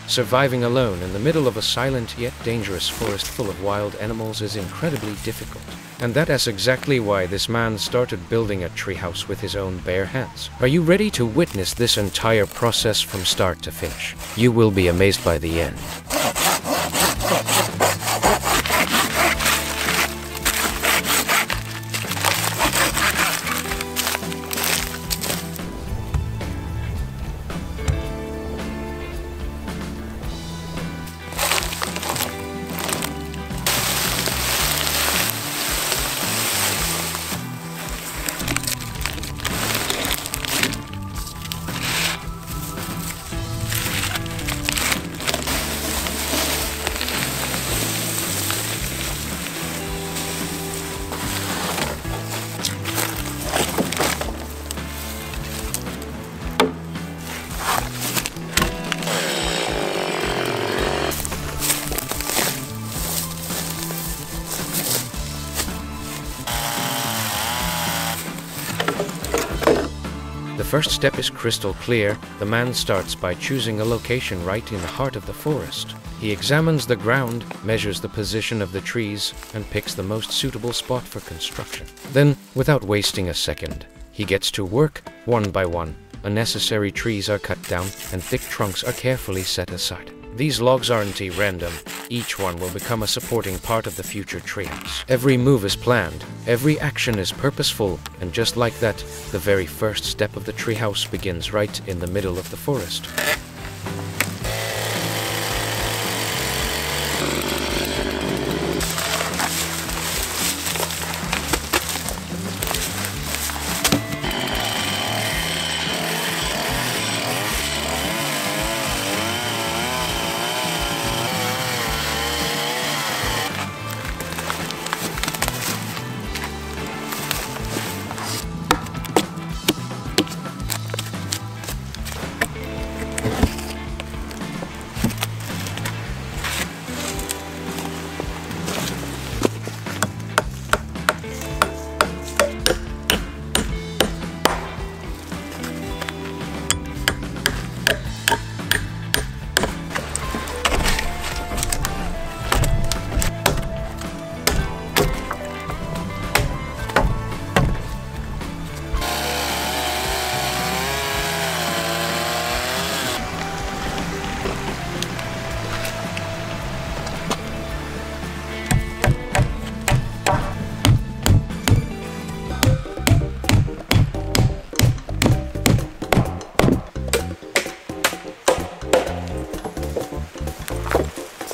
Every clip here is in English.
Surviving alone in the middle of a silent yet dangerous forest full of wild animals is incredibly difficult. And that's exactly why this man started building a treehouse with his own bare hands. Are you ready to witness this entire process from start to finish? You will be amazed by the end. The first step is crystal clear. The man starts by choosing a location right in the heart of the forest. He examines the ground, measures the position of the trees, and picks the most suitable spot for construction. Then, without wasting a second, he gets to work. One by one, unnecessary trees are cut down and thick trunks are carefully set aside. These logs aren't random. Each one will become a supporting part of the future treehouse. Every move is planned, every action is purposeful, and just like that, the very first step of the treehouse begins right in the middle of the forest.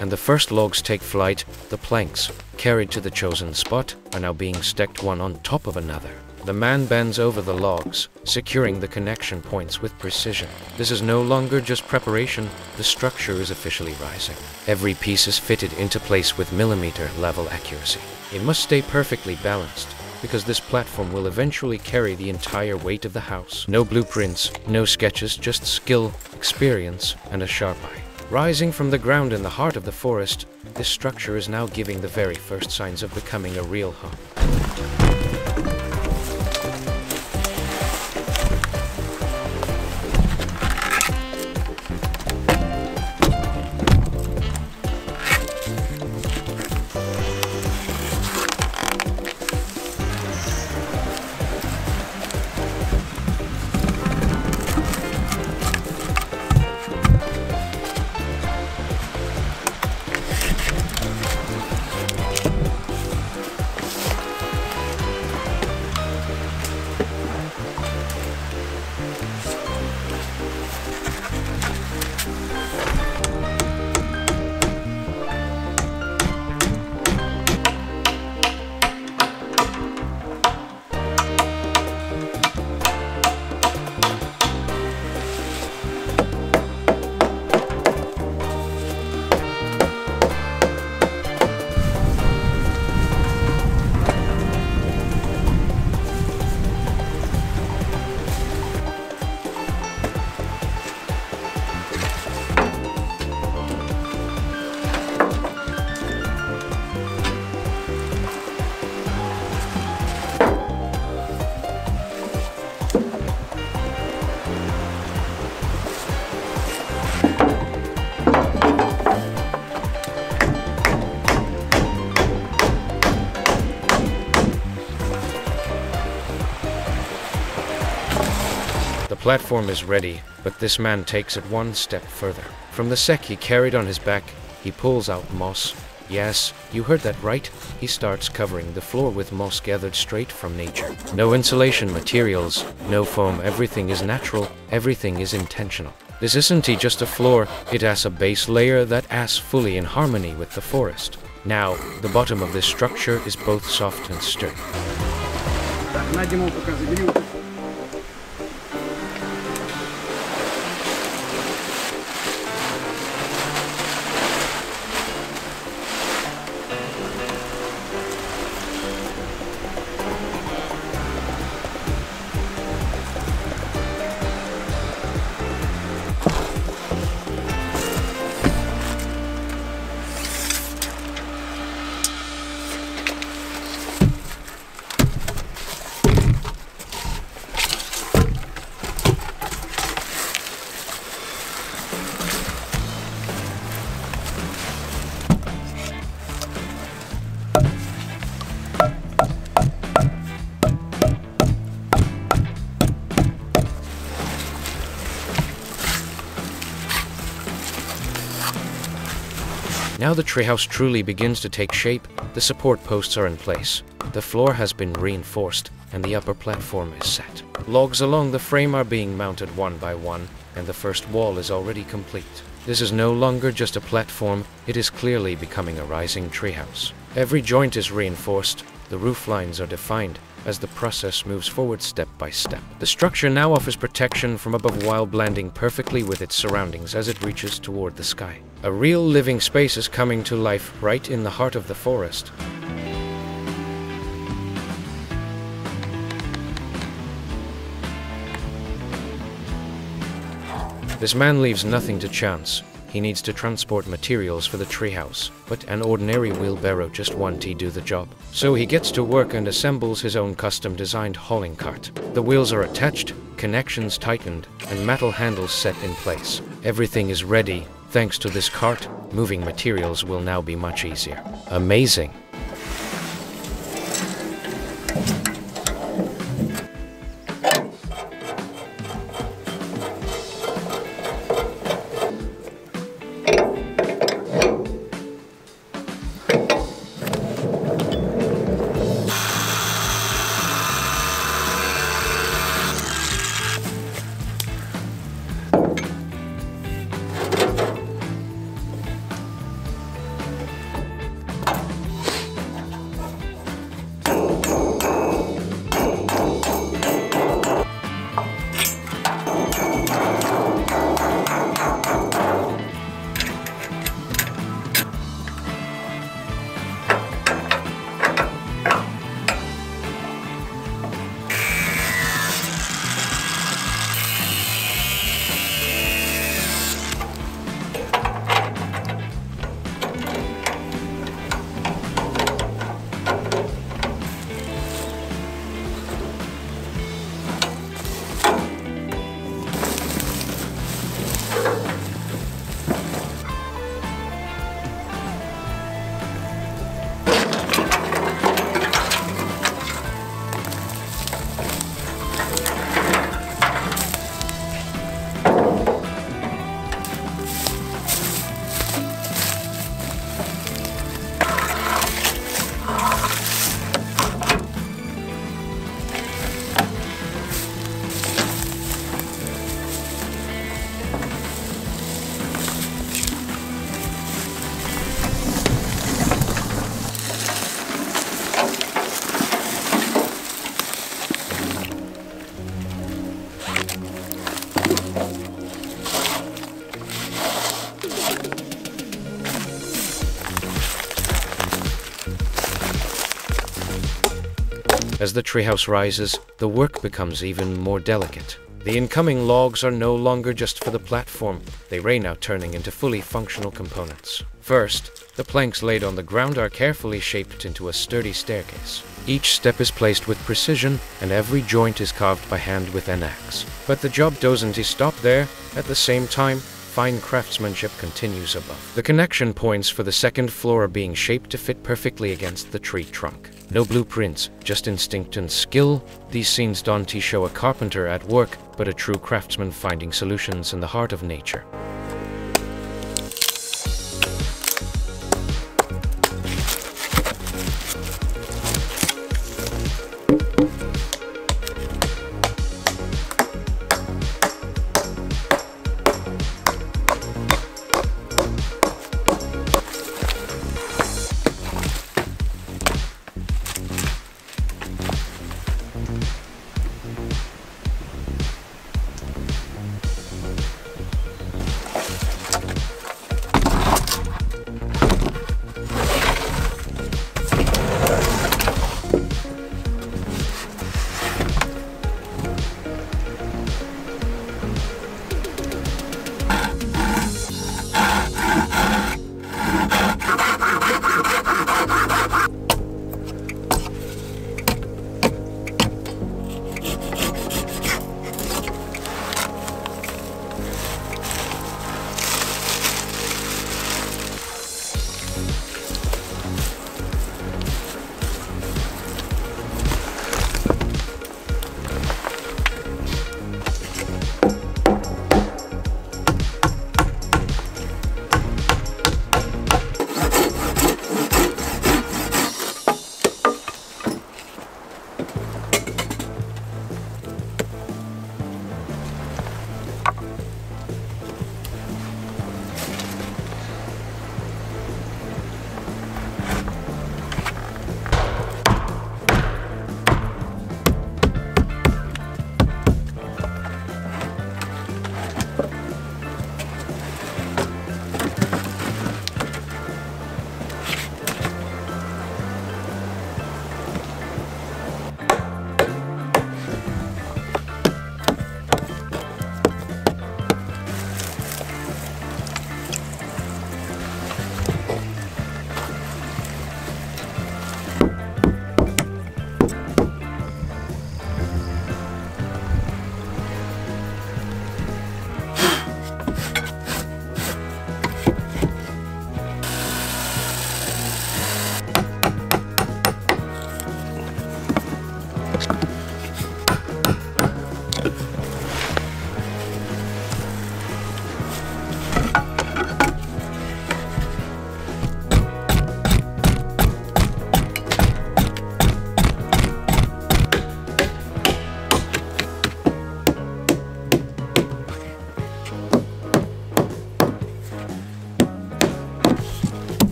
And the first logs take flight. The planks, carried to the chosen spot, are now being stacked one on top of another. The man bends over the logs, securing the connection points with precision. This is no longer just preparation, the structure is officially rising. Every piece is fitted into place with millimeter-level accuracy. It must stay perfectly balanced, because this platform will eventually carry the entire weight of the house. No blueprints, no sketches, just skill, experience, and a sharp eye. Rising from the ground in the heart of the forest, this structure is now giving the very first signs of becoming a real home. platform is ready, but this man takes it one step further. From the sack he carried on his back, he pulls out moss. Yes, you heard that right. He starts covering the floor with moss gathered straight from nature. No insulation materials, no foam, everything is natural, everything is intentional. This isn't just a floor, it has a base layer that is fully in harmony with the forest. Now, the bottom of this structure is both soft and sturdy. Now the treehouse truly begins to take shape. The support posts are in place. The floor has been reinforced and the upper platform is set. Logs along the frame are being mounted one by one, and the first wall is already complete. This is no longer just a platform, it is clearly becoming a rising treehouse. Every joint is reinforced, the roof lines are defined as the process moves forward step by step. The structure now offers protection from above while blending perfectly with its surroundings as it reaches toward the sky. A real living space is coming to life right in the heart of the forest. This man leaves nothing to chance. He needs to transport materials for the treehouse, but an ordinary wheelbarrow just won't do the job. So he gets to work and assembles his own custom-designed hauling cart. The wheels are attached, connections tightened, and metal handles set in place. Everything is ready. Thanks to this cart, moving materials will now be much easier. Amazing! As the treehouse rises, the work becomes even more delicate. The incoming logs are no longer just for the platform, they are now turning into fully functional components. First, the planks laid on the ground are carefully shaped into a sturdy staircase. Each step is placed with precision, and every joint is carved by hand with an axe. But the job doesn't stop there. At the same time, fine craftsmanship continues above. The connection points for the second floor are being shaped to fit perfectly against the tree trunk. No blueprints, just instinct and skill. These scenes don't show a carpenter at work, but a true craftsman finding solutions in the heart of nature.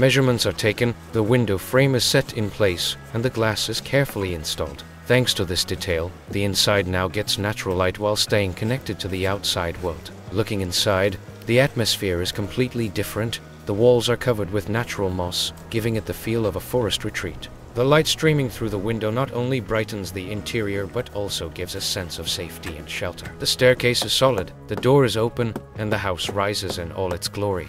Measurements are taken, the window frame is set in place, and the glass is carefully installed. Thanks to this detail, the inside now gets natural light while staying connected to the outside world. Looking inside, the atmosphere is completely different. The walls are covered with natural moss, giving it the feel of a forest retreat. The light streaming through the window not only brightens the interior but also gives a sense of safety and shelter. The staircase is solid, the door is open, and the house rises in all its glory.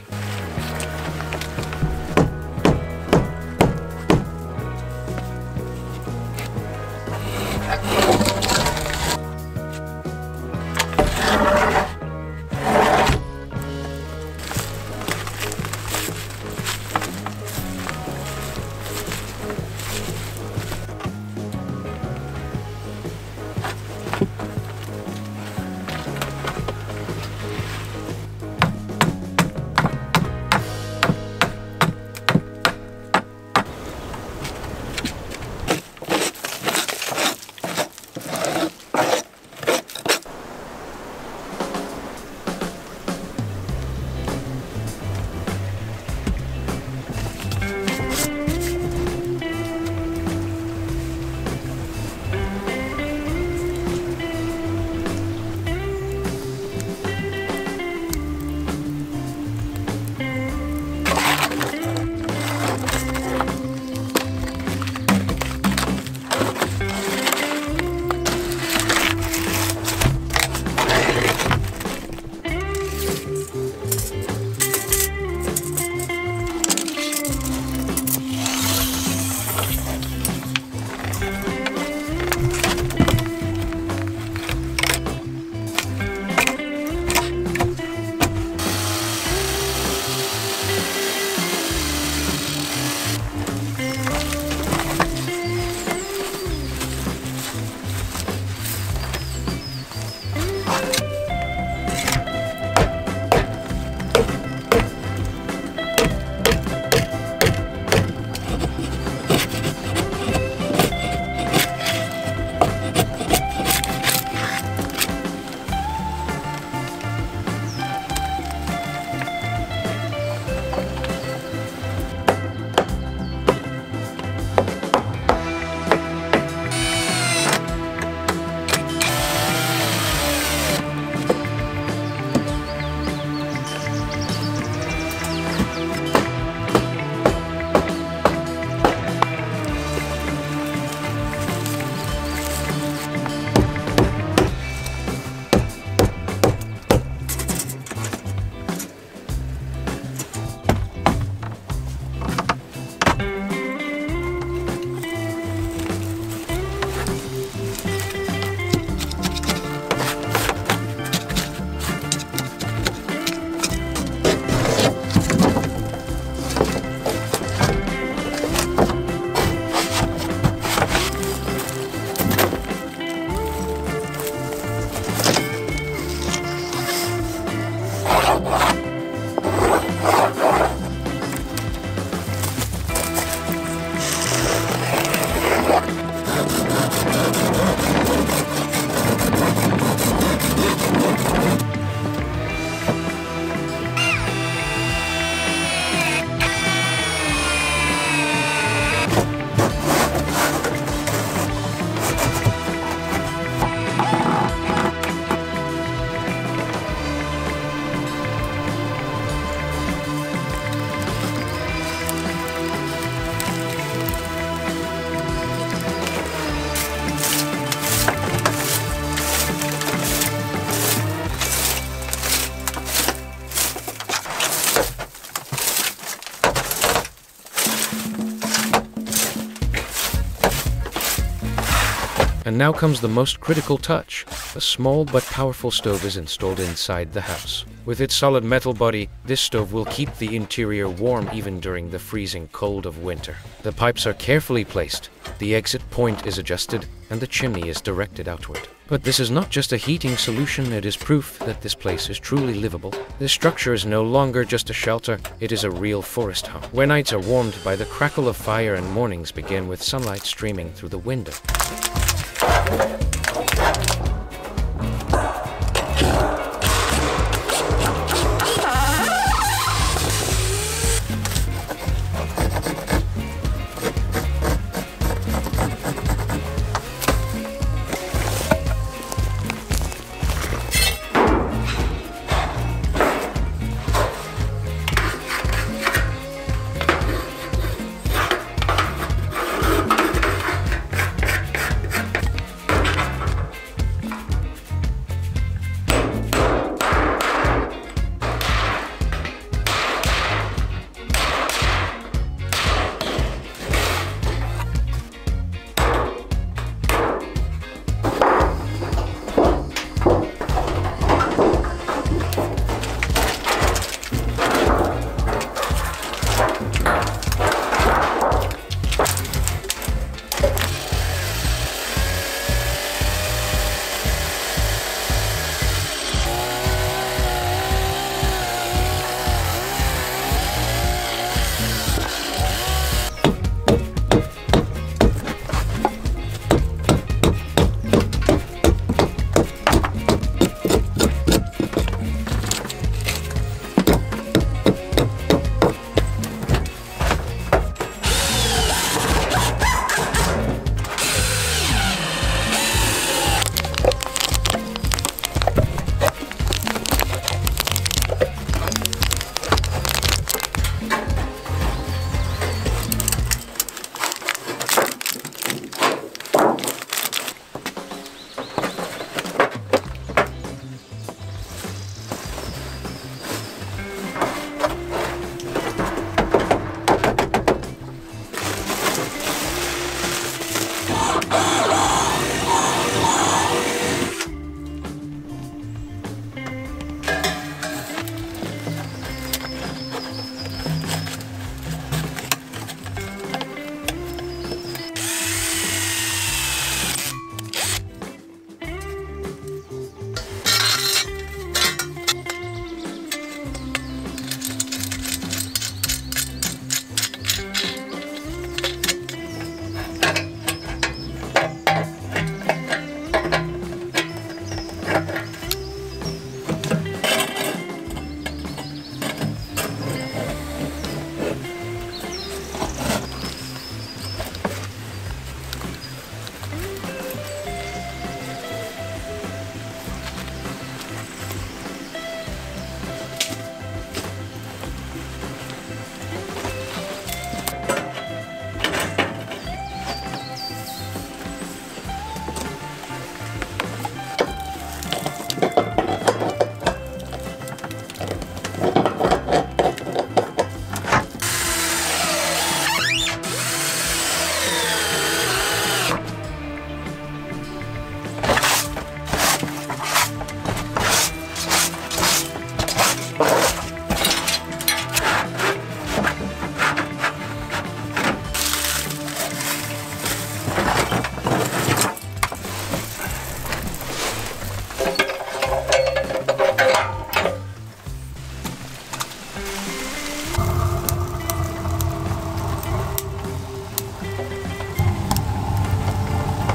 And now comes the most critical touch. A small but powerful stove is installed inside the house. With its solid metal body, this stove will keep the interior warm even during the freezing cold of winter. The pipes are carefully placed, the exit point is adjusted, and the chimney is directed outward. But this is not just a heating solution, it is proof that this place is truly livable. This structure is no longer just a shelter, it is a real forest home, where nights are warmed by the crackle of fire and mornings begin with sunlight streaming through the window.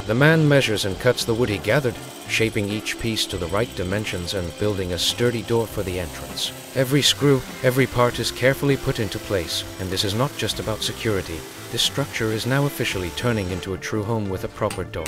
The man measures and cuts the wood he gathered, shaping each piece to the right dimensions and building a sturdy door for the entrance. Every screw, every part is carefully put into place, and this is not just about security. This structure is now officially turning into a true home with a proper door.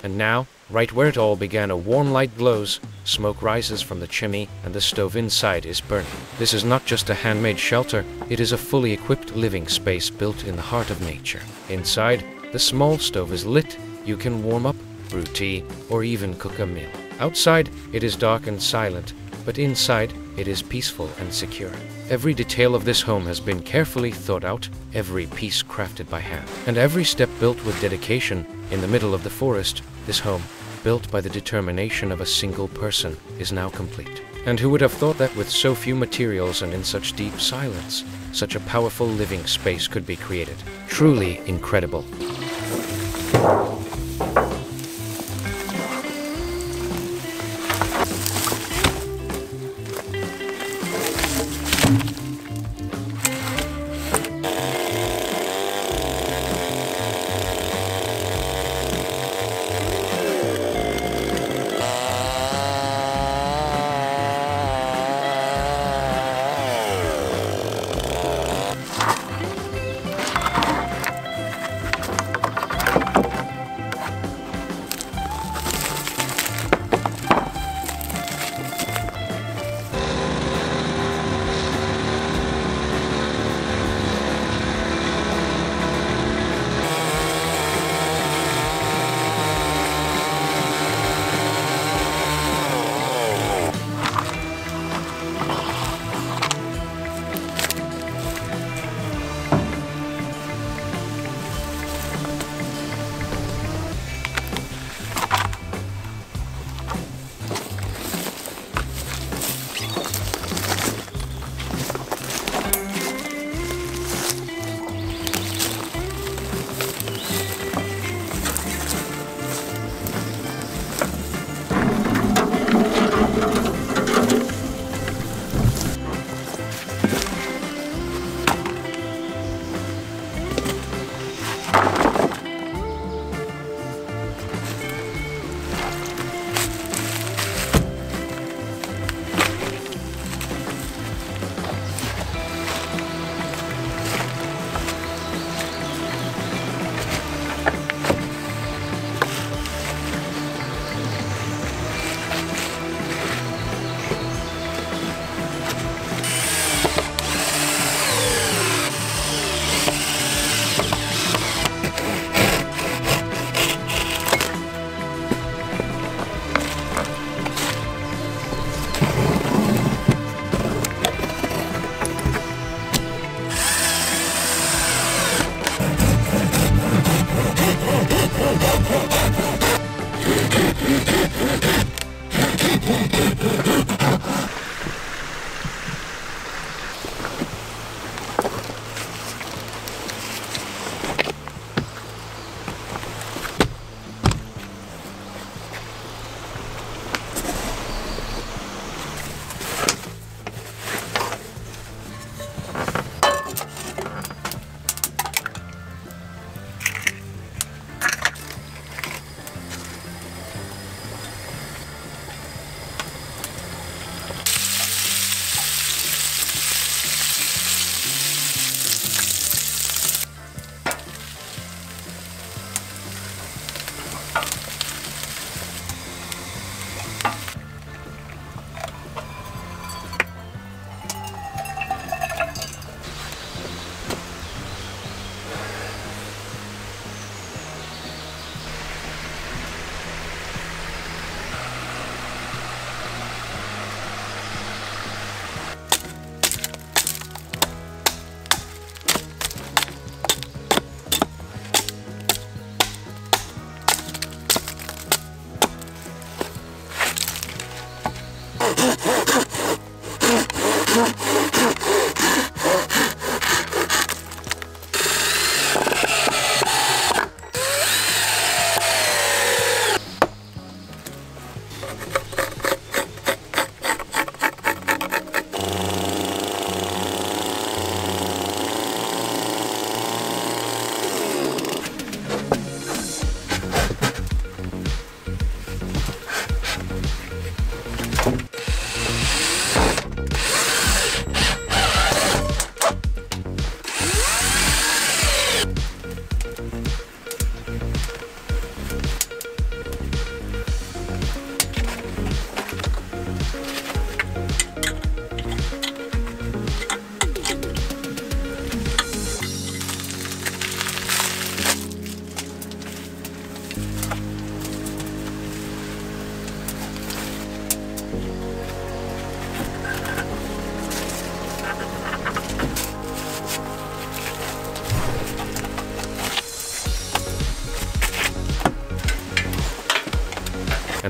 And now, right where it all began, a warm light glows, smoke rises from the chimney, and the stove inside is burning. This is not just a handmade shelter, it is a fully equipped living space built in the heart of nature. Inside, the small stove is lit. You can warm up, brew tea, or even cook a meal. Outside, it is dark and silent, but inside, it is peaceful and secure. Every detail of this home has been carefully thought out, every piece crafted by hand, and every step built with dedication. In the middle of the forest, this home, built by the determination of a single person, is now complete. And who would have thought that with so few materials and in such deep silence, such a powerful living space could be created? Truly incredible.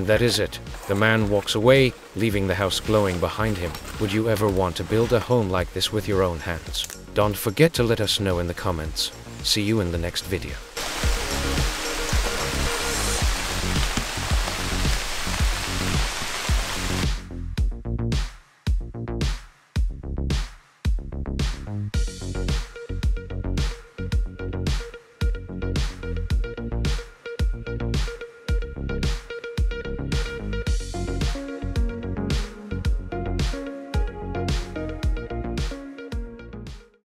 that is it. The man walks away, leaving the house glowing behind him. Would you ever want to build a home like this with your own hands? Don't forget to let us know in the comments. See you in the next video.